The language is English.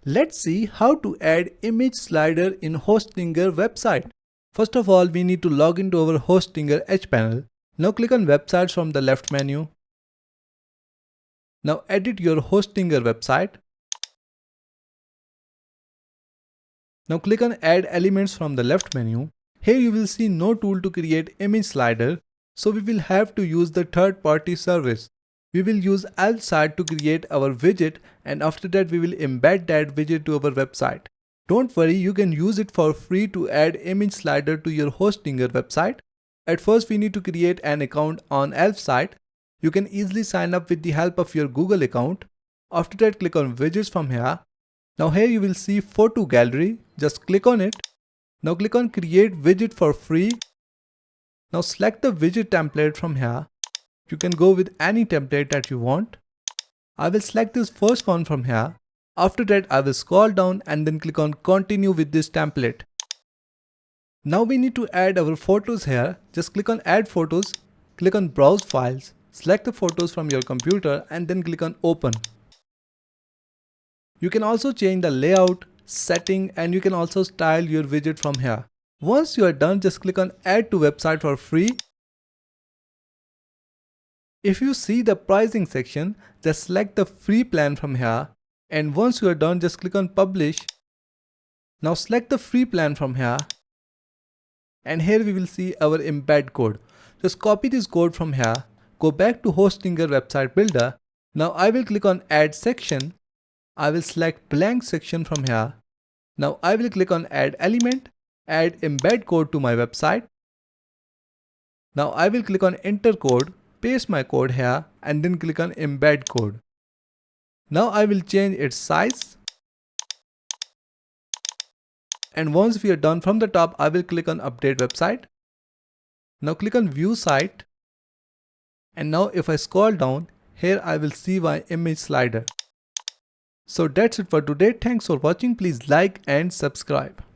Let's see how to add image slider in Hostinger website. First of all, we need to log into our Hostinger Edge panel. Now click on websites from the left menu. Now edit your Hostinger website. Now click on add elements from the left menu. Here you will see no tool to create image slider, so we will have to use the third-party service. We will use Elf site to create our widget, and after that we will embed that widget to our website. Don't worry, you can use it for free to add image slider to your Hostinger website. At first we need to create an account on Elf site. You can easily sign up with the help of your Google account. After that click on widgets from here. Now here you will see photo gallery, just click on it. Now click on create widget for free. Now select the widget template from here. You can go with any template that you want. I will select this first one from here. After that I will scroll down and then click on continue with this template. Now we need to add our photos here. Just click on add photos, click on browse files, select the photos from your computer and then click on open. You can also change the layout, setting, and you can also style your widget from here. Once you are done, just click on add to website for free. If you see the pricing section, just select the free plan from here, and once you are done, just click on publish. Now select the free plan from here, and here we will see our embed code. Just copy this code from here, go back to Hostinger website builder. Now I will click on add section. I will select blank section from here. Now I will click on add element, add embed code to my website. Now I will click on enter code, paste my code here and then click on embed code. Now I will change its size. And once we are done, from the top I will click on update website. Now click on view site. And now if I scroll down, here I will see my image slider. So that's it for today. Thanks for watching. Please like and subscribe.